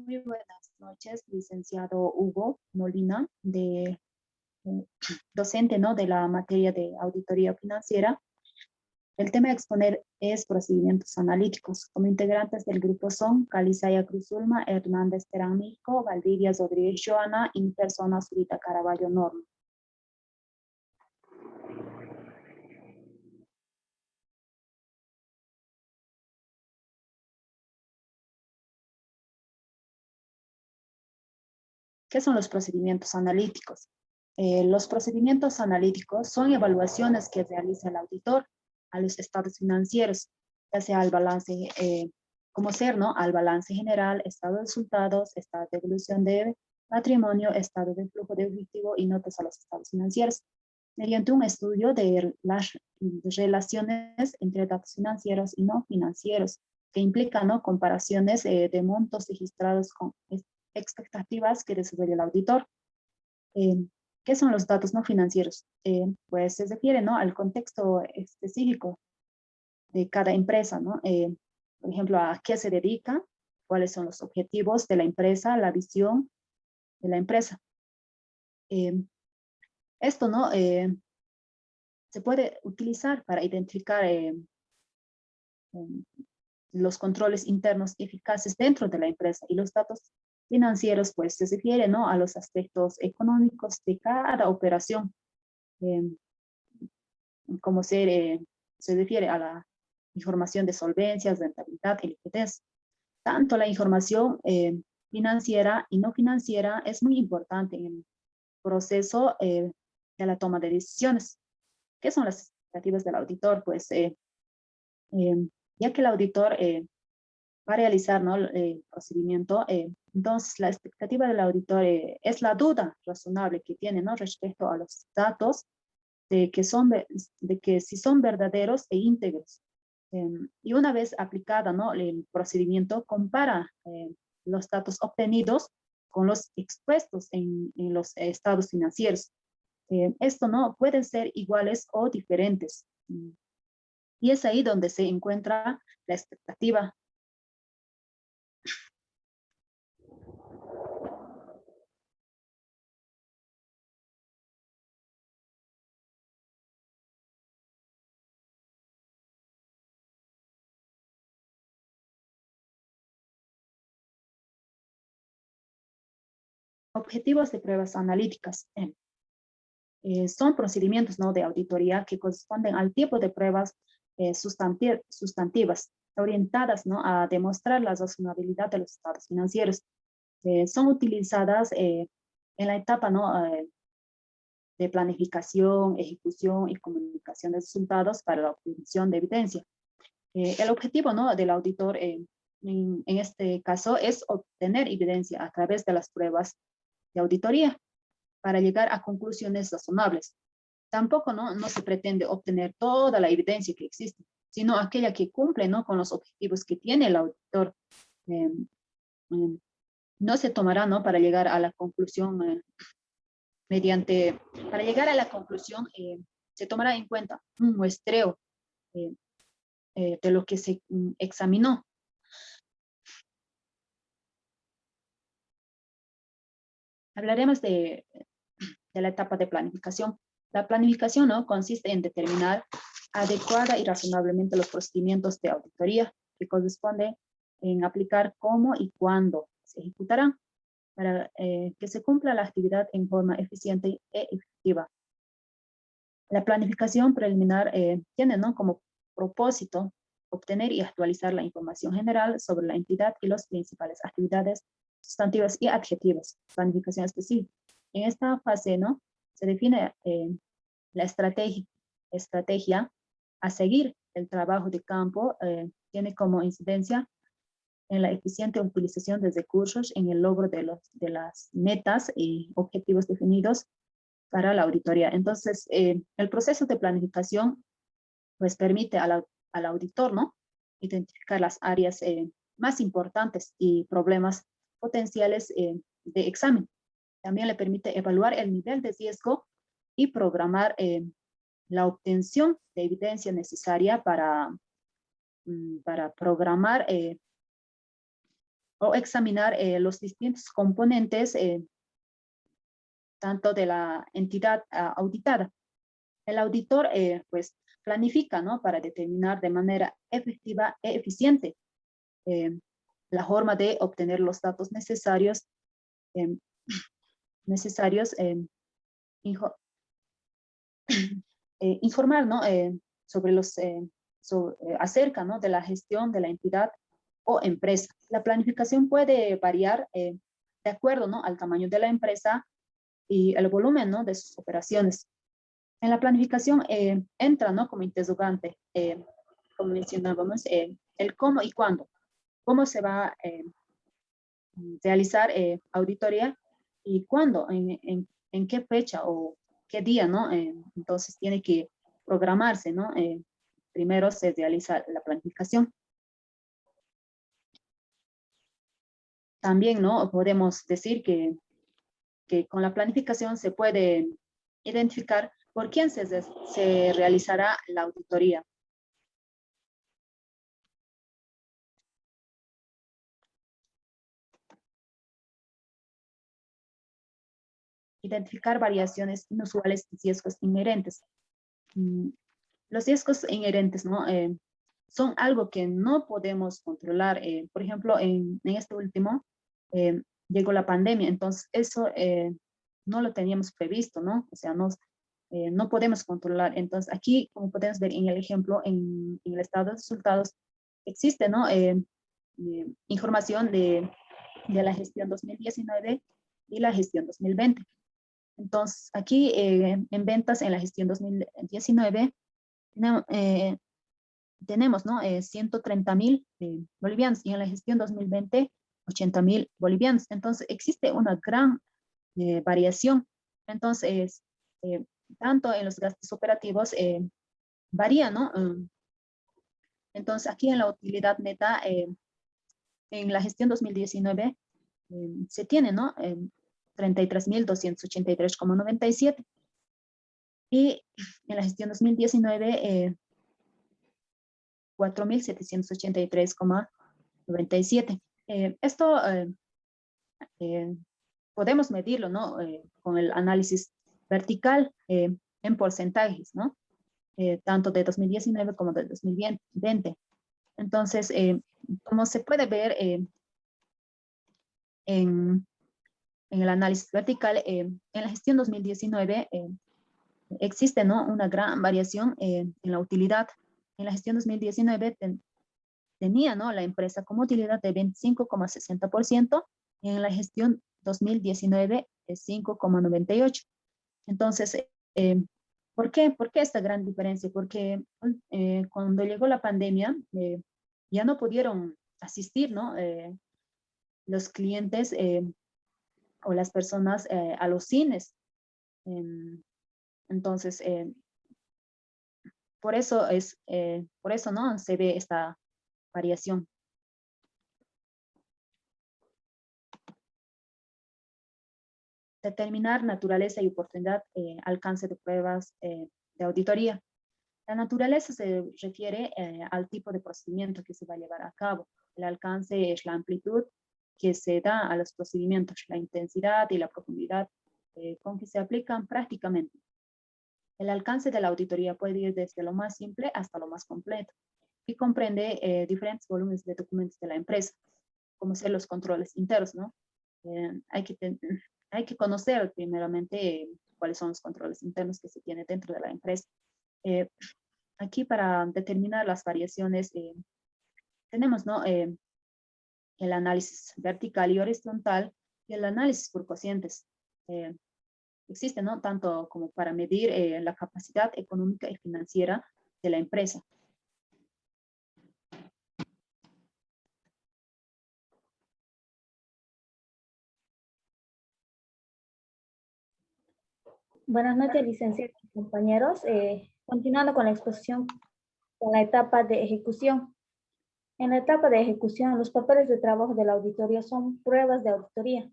Muy buenas noches, licenciado Hugo Molina, eh, docente, ¿no?, de la materia de auditoría financiera. El tema a exponer es procedimientos analíticos. Como integrantes del grupo son Calizaya Cruzulma, Hernández Terán Mico, Valdivia Rodríguez Joana y mi persona Zurita Caraballo Norma. ¿Qué son los procedimientos analíticos? Los procedimientos analíticos son evaluaciones que realiza el auditor a los estados financieros, ya sea al balance, como ser, ¿no?, al balance general, estado de resultados, estado de evolución de patrimonio, estado de flujo de efectivo y notas a los estados financieros, mediante un estudio de las relaciones entre datos financieros y no financieros, que implican, ¿no?, comparaciones de montos registrados con expectativas que desarrolla el auditor. Eh, ¿Qué son los datos no financieros? Pues se refiere, ¿no?, al contexto específico de cada empresa, ¿no? Por ejemplo, a qué se dedica, cuáles son los objetivos de la empresa, la visión de la empresa. Eh, Esto, ¿no?, se puede utilizar para identificar los controles internos eficaces dentro de la empresa, y los datos financieros pues se refieren, ¿no?, a los aspectos económicos de cada operación, eh, como se refiere a la información de solvencias, rentabilidad y liquidez. Tanto la información financiera y no financiera es muy importante en el proceso de la toma de decisiones. ¿Qué son las expectativas del auditor? Pues ya que el auditor va a realizar, ¿no?, el procedimiento, entonces la expectativa del auditor es la duda razonable que tiene, ¿no?, respecto a los datos de que si son verdaderos e íntegros. Y una vez aplicada, ¿no?, el procedimiento, compara los datos obtenidos con los expuestos en los estados financieros. Esto, ¿no?, pueden ser iguales o diferentes. Y es ahí donde se encuentra la expectativa. Objetivos de pruebas analíticas. Son procedimientos, ¿no?, de auditoría que corresponden al tipo de pruebas sustantivas, orientadas, ¿no?, a demostrar la razonabilidad de los estados financieros. Son utilizadas en la etapa, ¿no?, de planificación, ejecución y comunicación de resultados para la obtención de evidencia. El objetivo, ¿no?, del auditor en este caso es obtener evidencia a través de las pruebas de auditoría para llegar a conclusiones razonables. Tampoco, no se pretende obtener toda la evidencia que existe, sino aquella que cumple, ¿no?, con los objetivos que tiene el auditor. Eh, eh, no se tomará, ¿no?, para llegar a la conclusión para llegar a la conclusión se tomará en cuenta un muestreo eh, de lo que se examinó. Hablaremos de la etapa de planificación. La planificación, ¿no?, consiste en determinar adecuada y razonablemente los procedimientos de auditoría que corresponde en aplicar cómo y cuándo se ejecutarán para que se cumpla la actividad en forma eficiente e efectiva. La planificación preliminar tiene, ¿no?, como propósito obtener y actualizar la información general sobre la entidad y las principales actividades sustantivas y adjetivas. Planificación específica. En esta fase, ¿no?, se define la estrategia a seguir. El trabajo de campo tiene como incidencia en la eficiente utilización de recursos en el logro de las metas y objetivos definidos para la auditoría. Entonces, el proceso de planificación pues permite al auditor, ¿no?, identificar las áreas más importantes y problemas potenciales de examen. También le permite evaluar el nivel de riesgo y programar la obtención de evidencia necesaria para programar o examinar los distintos componentes tanto de la entidad auditada. El auditor pues planifica, ¿no? Para determinar de manera efectiva e eficiente la forma de obtener los datos necesarios, eh, informar, ¿no? Sobre acerca, ¿no? De la gestión de la entidad o empresa. La planificación puede variar de acuerdo, ¿no? Al tamaño de la empresa y el volumen, ¿no? De sus operaciones. En la planificación entra, ¿no? Como interrogante, como mencionábamos, el cómo y cuándo. Cómo se va a realizar auditoría y cuándo, en qué fecha o qué día, ¿no? Entonces tiene que programarse, ¿no? Primero se realiza la planificación. También, ¿no? Podemos decir que con la planificación se puede identificar por quién se realizará la auditoría. Identificar variaciones inusuales y riesgos inherentes. Los riesgos inherentes, ¿no? Son algo que no podemos controlar. Por ejemplo, en este último, llegó la pandemia, entonces eso no lo teníamos previsto, ¿no? O sea, no podemos controlar. Entonces, aquí, como podemos ver en el ejemplo, en el estado de resultados, existe, ¿no? Información de la gestión 2019 y la gestión 2020. Entonces, aquí en ventas en la gestión 2019, tenemos, ¿no? 130.000 bolivianos y en la gestión 2020, 80.000 bolivianos. Entonces, existe una gran variación. Entonces, tanto en los gastos operativos varía, ¿no? Entonces, aquí en la utilidad neta, en la gestión 2019, se tiene, ¿no? 33.283,97. Y en la gestión 2019, 4.783,97. Esto podemos medirlo, ¿no? Con el análisis vertical en porcentajes, ¿no? Tanto de 2019 como de 2020. Entonces, como se puede ver en el análisis vertical, en la gestión 2019 existe, ¿no? Una gran variación en la utilidad. En la gestión 2019 tenía, ¿no? La empresa como utilidad de 25,60% y en la gestión 2019 es 5,98%. Entonces, ¿por qué? ¿Por qué esta gran diferencia? Porque cuando llegó la pandemia, ya no pudieron asistir, ¿no? Los clientes o las personas a los cines. Entonces, por eso ¿no? Se ve esta variación. Determinar naturaleza y oportunidad, alcance de pruebas de auditoría. La naturaleza se refiere al tipo de procedimiento que se va a llevar a cabo. El alcance es la amplitud que se da a los procedimientos, la intensidad y la profundidad con que se aplican prácticamente. El alcance de la auditoría puede ir desde lo más simple hasta lo más completo y comprende diferentes volúmenes de documentos de la empresa, como ser los controles internos, ¿no? Hay que conocer primeramente cuáles son los controles internos que se tiene dentro de la empresa. Aquí para determinar las variaciones tenemos, ¿no? El análisis vertical y horizontal y el análisis por cocientes. Existe, ¿no? Tanto como para medir la capacidad económica y financiera de la empresa. Buenas noches, licenciados y compañeros. Continuando con la exposición, con la etapa de ejecución. En la etapa de ejecución, los papeles de trabajo de la auditoría son pruebas de auditoría,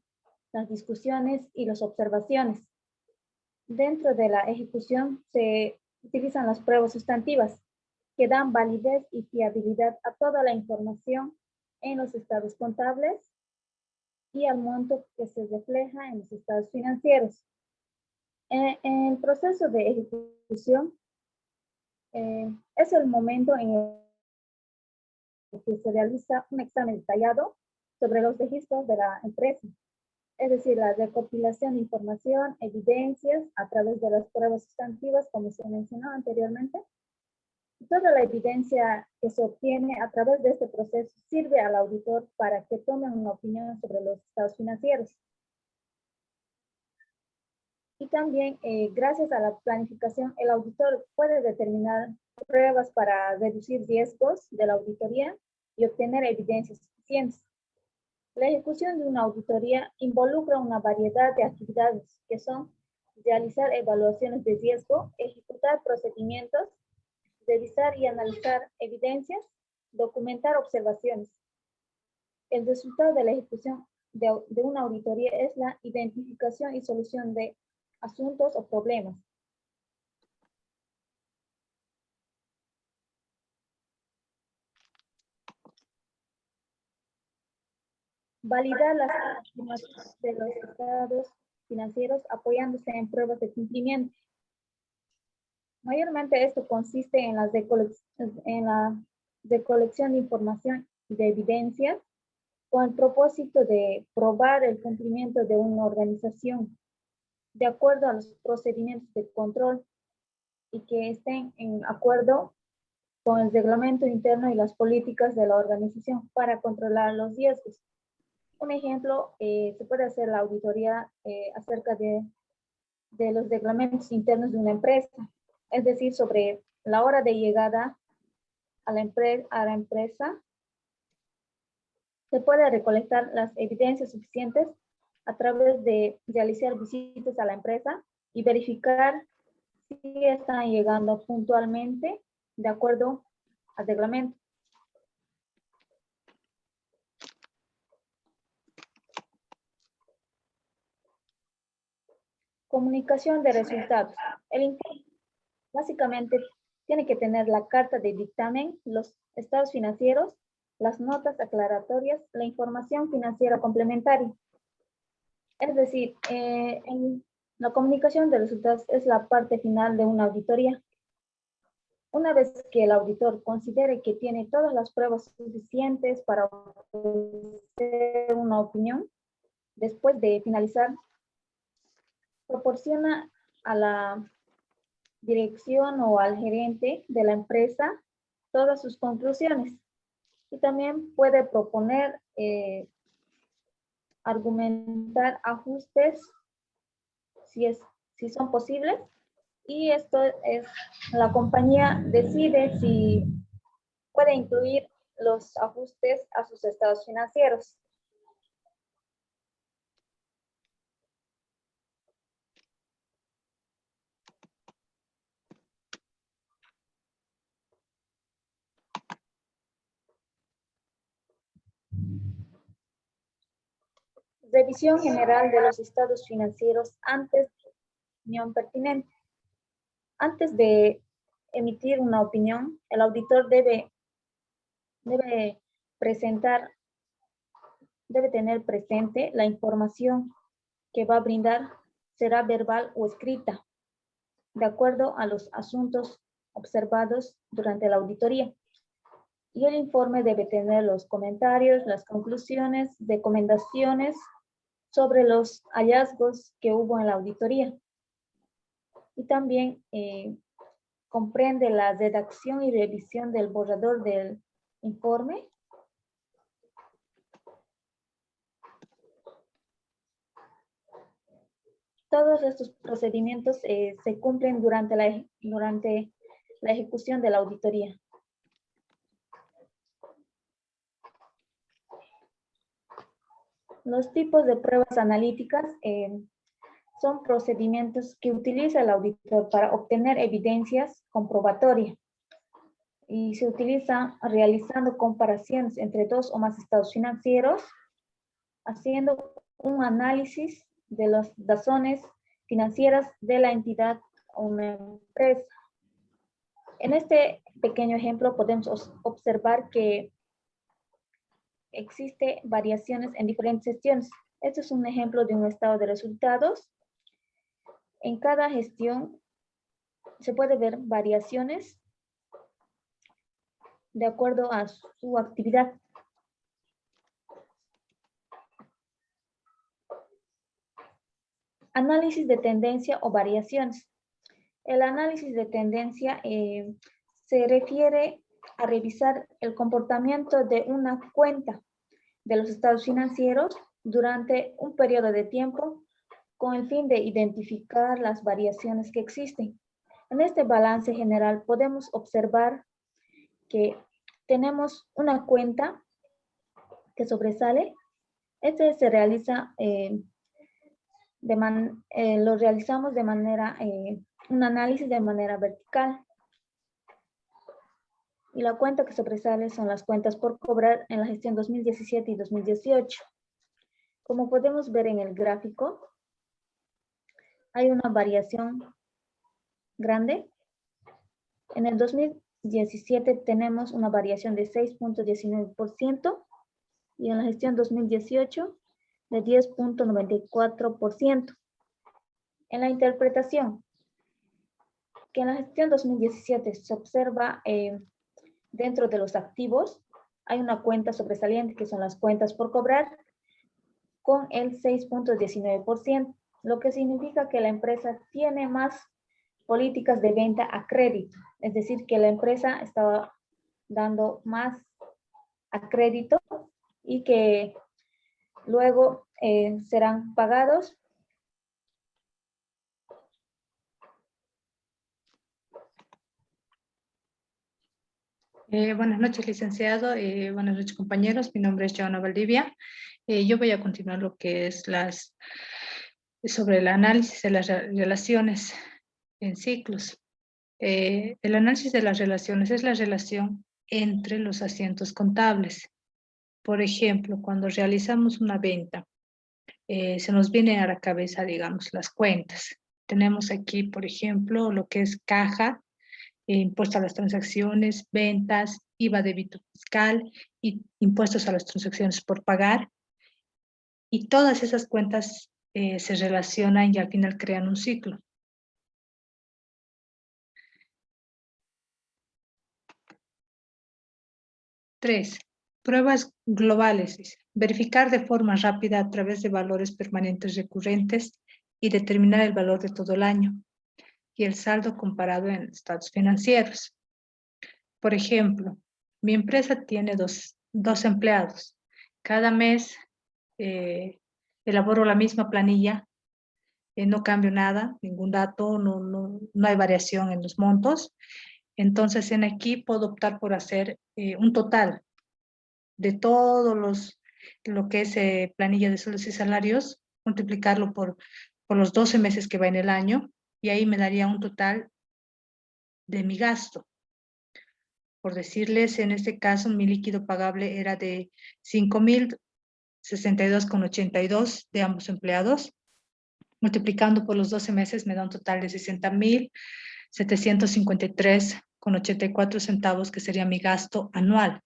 las discusiones y las observaciones. Dentro de la ejecución se utilizan las pruebas sustantivas, que dan validez y fiabilidad a toda la información en los estados contables y al monto que se refleja en los estados financieros. En el proceso de ejecución es el momento en el que se realiza un examen detallado sobre los registros de la empresa, es decir, la recopilación de información, evidencias a través de las pruebas sustantivas, como se mencionó anteriormente. Toda la evidencia que se obtiene a través de este proceso sirve al auditor para que tome una opinión sobre los estados financieros. Y también, gracias a la planificación, el auditor puede determinar pruebas para reducir riesgos de la auditoría y obtener evidencias suficientes. La ejecución de una auditoría involucra una variedad de actividades que son realizar evaluaciones de riesgo, ejecutar procedimientos, revisar y analizar evidencias, documentar observaciones. El resultado de la ejecución de una auditoría es la identificación y solución de asuntos o problemas. Validar las estimaciones de los estados financieros apoyándose en pruebas de cumplimiento. Mayormente esto consiste en la recolección de información y de evidencias con el propósito de probar el cumplimiento de una organización de acuerdo a los procedimientos de control y que estén en acuerdo con el reglamento interno y las políticas de la organización para controlar los riesgos. Un ejemplo, se puede hacer la auditoría acerca de los reglamentos internos de una empresa, es decir, sobre la hora de llegada a la empresa. Se puede recolectar las evidencias suficientes a través de realizar visitas a la empresa y verificar si están llegando puntualmente de acuerdo al reglamento. Comunicación de resultados. El informe básicamente tiene que tener la carta de dictamen, los estados financieros, las notas aclaratorias, la información financiera complementaria. Es decir, la comunicación de resultados es la parte final de una auditoría. Una vez que el auditor considere que tiene todas las pruebas suficientes para ofrecer una opinión, después de finalizar, proporciona a la dirección o al gerente de la empresa todas sus conclusiones y también puede proponer, argumentar ajustes si son posibles, y esto es, la compañía decide si puede incluir los ajustes a sus estados financieros. Revisión general de los estados financieros antes de opinión pertinente. Antes de emitir una opinión, el auditor debe tener presente la información que va a brindar, será verbal o escrita, de acuerdo a los asuntos observados durante la auditoría. Y el informe debe tener los comentarios, las conclusiones, recomendaciones sobre los hallazgos que hubo en la auditoría. Y también comprende la redacción y revisión del borrador del informe. Todos estos procedimientos se cumplen durante la ejecución de la auditoría. Los tipos de pruebas analíticas son procedimientos que utiliza el auditor para obtener evidencias comprobatorias y se utiliza realizando comparaciones entre dos o más estados financieros, haciendo un análisis de las razones financieras de la entidad o una empresa. En este pequeño ejemplo podemos observar que existe variaciones en diferentes gestiones. Este es un ejemplo de un estado de resultados. En cada gestión se puede ver variaciones de acuerdo a su actividad. Análisis de tendencia o variaciones. El análisis de tendencia se refiere a revisar el comportamiento de una cuenta de los estados financieros durante un periodo de tiempo con el fin de identificar las variaciones que existen. En este balance general podemos observar que tenemos una cuenta que sobresale. Este se realiza, lo realizamos de manera, un análisis de manera vertical. Y la cuenta que sobresale son las cuentas por cobrar en la gestión 2017 y 2018. Como podemos ver en el gráfico, hay una variación grande. En el 2017 tenemos una variación de 6.19% y en la gestión 2018 de 10.94%. En la interpretación, que en la gestión 2017 se observa dentro de los activos, hay una cuenta sobresaliente que son las cuentas por cobrar con el 6.19%, lo que significa que la empresa tiene más políticas de venta a crédito, es decir, que la empresa estaba dando más a crédito y que luego serán pagados. Buenas noches, licenciado. Buenas noches, compañeros. Mi nombre es Joana Valdivia. Yo voy a continuar lo que es sobre el análisis de las relaciones en ciclos. El análisis de las relaciones es la relación entre los asientos contables. Por ejemplo, cuando realizamos una venta, se nos viene a la cabeza, digamos, las cuentas. Tenemos aquí, por ejemplo, lo que es caja, impuesto a las transacciones, ventas, IVA débito fiscal y impuestos a las transacciones por pagar. Y todas esas cuentas se relacionan y al final crean un ciclo. Tres, pruebas globales. Dice. Verificar de forma rápida a través de valores permanentes recurrentes y determinar el valor de todo el año y el saldo comparado en estados financieros. Por ejemplo, mi empresa tiene dos empleados. Cada mes elaboro la misma planilla, no cambio nada, ningún dato, no hay variación en los montos. Entonces, en aquí puedo optar por hacer un total de todos lo que es planilla de sueldos y salarios, multiplicarlo por los 12 meses que va en el año, y ahí me daría un total de mi gasto. Por decirles, en este caso, mi líquido pagable era de 5.062,82 de ambos empleados. Multiplicando por los 12 meses me da un total de 60.753,84 centavos, que sería mi gasto anual.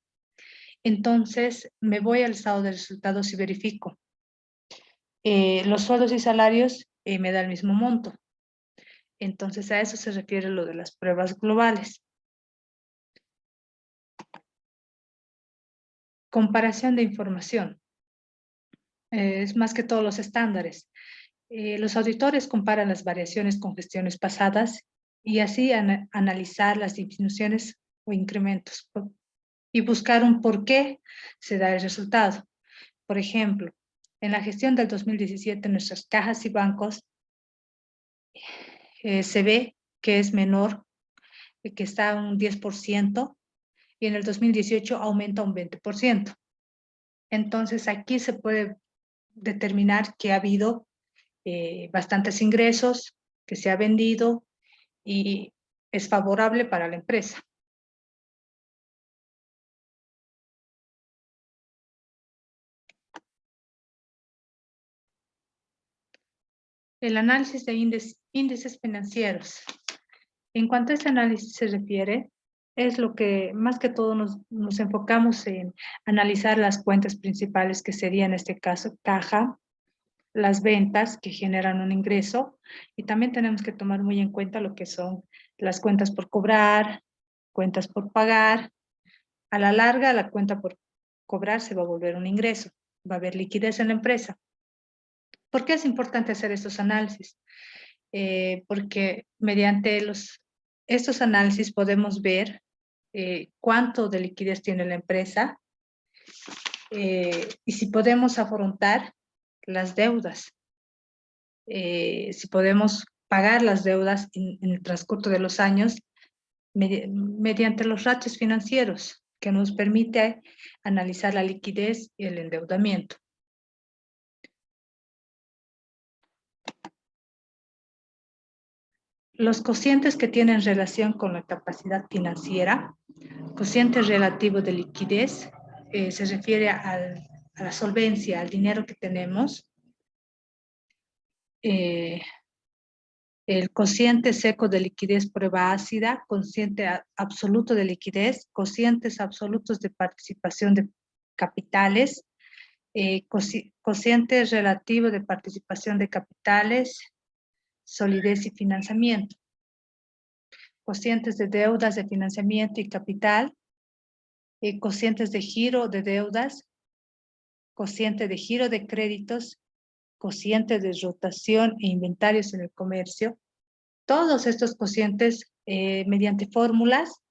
Entonces, me voy al estado de resultados y verifico. Los sueldos y salarios me da el mismo monto. Entonces, a eso se refiere lo de las pruebas globales. Comparación de información. Es más que todos los estándares. Los auditores comparan las variaciones con gestiones pasadas y así analizar las disminuciones o incrementos y buscar un por qué se da el resultado. Por ejemplo, en la gestión del 2017, nuestras cajas y bancos se ve que es menor, que está un 10%, y en el 2018 aumenta un 20%. Entonces, aquí se puede determinar que ha habido bastantes ingresos, que se ha vendido y es favorable para la empresa. El análisis de índices financieros. En cuanto a este análisis se refiere, es lo que más que todo nos enfocamos en analizar las cuentas principales, que sería en este caso caja, las ventas que generan un ingreso, y también tenemos que tomar muy en cuenta lo que son las cuentas por cobrar, cuentas por pagar. A la larga, la cuenta por cobrar se va a volver un ingreso, va a haber liquidez en la empresa. ¿Por qué es importante hacer estos análisis? Porque mediante estos análisis podemos ver cuánto de liquidez tiene la empresa y si podemos afrontar las deudas, si podemos pagar las deudas en el transcurso de los años mediante los ratios financieros que nos permite analizar la liquidez y el endeudamiento. Los cocientes que tienen relación con la capacidad financiera, cociente relativo de liquidez, se refiere a la solvencia, al dinero que tenemos. El cociente seco de liquidez, prueba ácida, cociente absoluto de liquidez, cocientes absolutos de participación de capitales, cociente relativo de participación de capitales, solidez y financiamiento. Cocientes de deudas de financiamiento y capital, cocientes de giro de deudas, cociente de giro de créditos, cociente de rotación e inventarios en el comercio. Todos estos cocientes, mediante fórmulas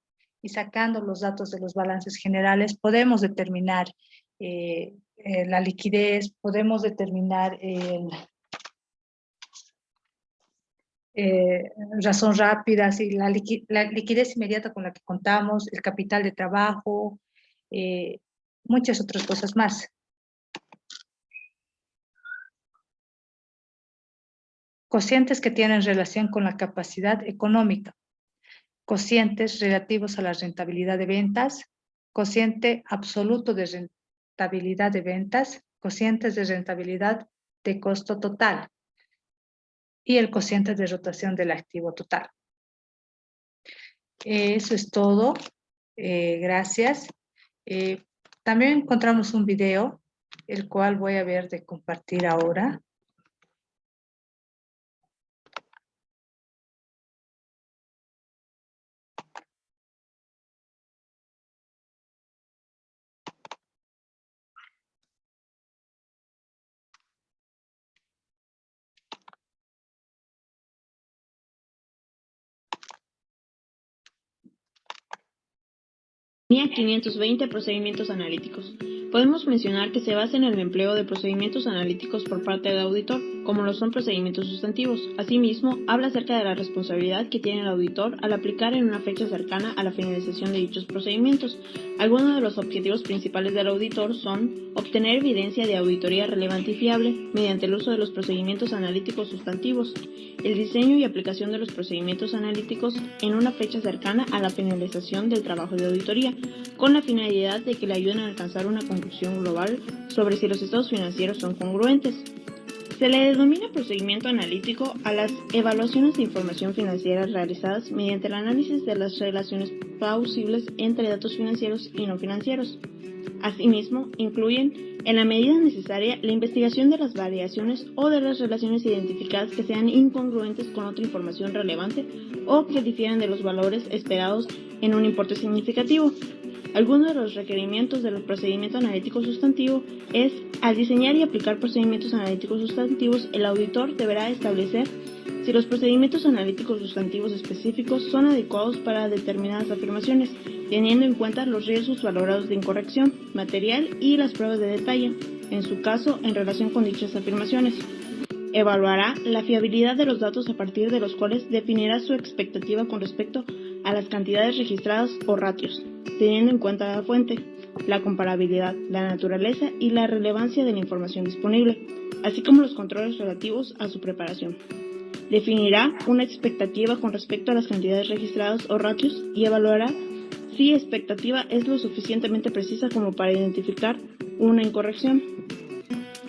y sacando los datos de los balances generales, podemos determinar la liquidez, podemos determinar razón rápida, sí, la liquidez inmediata con la que contamos, el capital de trabajo, muchas otras cosas más. Cocientes que tienen relación con la capacidad económica. Cocientes relativos a la rentabilidad de ventas, cociente absoluto de rentabilidad de ventas, cocientes de rentabilidad de costo total y el cociente de rotación del activo total. Eso es todo. Gracias. También encontramos un video, el cual voy a ver de compartir ahora. Línea 520, procedimientos analíticos. Podemos mencionar que se basa en el empleo de procedimientos analíticos por parte del auditor, como lo son procedimientos sustantivos. Asimismo, habla acerca de la responsabilidad que tiene el auditor al aplicar en una fecha cercana a la finalización de dichos procedimientos. Algunos de los objetivos principales del auditor son obtener evidencia de auditoría relevante y fiable mediante el uso de los procedimientos analíticos sustantivos, el diseño y aplicación de los procedimientos analíticos en una fecha cercana a la finalización del trabajo de auditoría, con la finalidad de que le ayuden a alcanzar una conclusión global sobre si los estados financieros son congruentes. Se le denomina procedimiento analítico a las evaluaciones de información financiera realizadas mediante el análisis de las relaciones plausibles entre datos financieros y no financieros. Asimismo, incluyen, en la medida necesaria, la investigación de las variaciones o de las relaciones identificadas que sean incongruentes con otra información relevante o que difieran de los valores esperados en un importe significativo. Algunos de los requerimientos del procedimiento analítico sustantivo es, al diseñar y aplicar procedimientos analíticos sustantivos, el auditor deberá establecer si los procedimientos analíticos sustantivos específicos son adecuados para determinadas afirmaciones, teniendo en cuenta los riesgos valorados de incorrección material y las pruebas de detalle, en su caso, en relación con dichas afirmaciones. Evaluará la fiabilidad de los datos a partir de los cuales definirá su expectativa con respecto a las cantidades registradas o ratios, teniendo en cuenta la fuente, la comparabilidad, la naturaleza y la relevancia de la información disponible, así como los controles relativos a su preparación. Definirá una expectativa con respecto a las cantidades registradas o ratios y evaluará si expectativa es lo suficientemente precisa como para identificar una incorrección.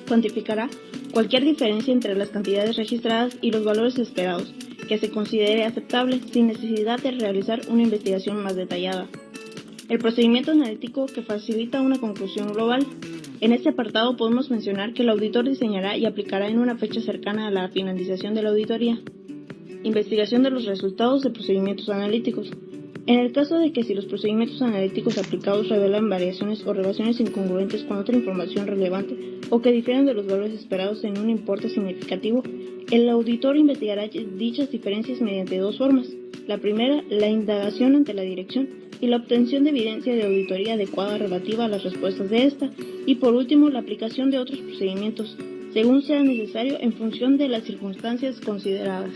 Cuantificará cualquier diferencia entre las cantidades registradas y los valores esperados que se considere aceptable sin necesidad de realizar una investigación más detallada. El procedimiento analítico que facilita una conclusión global En este apartado podemos mencionar que el auditor diseñará y aplicará en una fecha cercana a la finalización de la auditoría. Investigación de los resultados de procedimientos analíticos. En el caso de que si los procedimientos analíticos aplicados revelan variaciones o relaciones incongruentes con otra información relevante o que difieran de los valores esperados en un importe significativo, el auditor investigará dichas diferencias mediante dos formas. La primera, la indagación ante la dirección y la obtención de evidencia de auditoría adecuada relativa a las respuestas de esta. Y por último, la aplicación de otros procedimientos, según sea necesario en función de las circunstancias consideradas.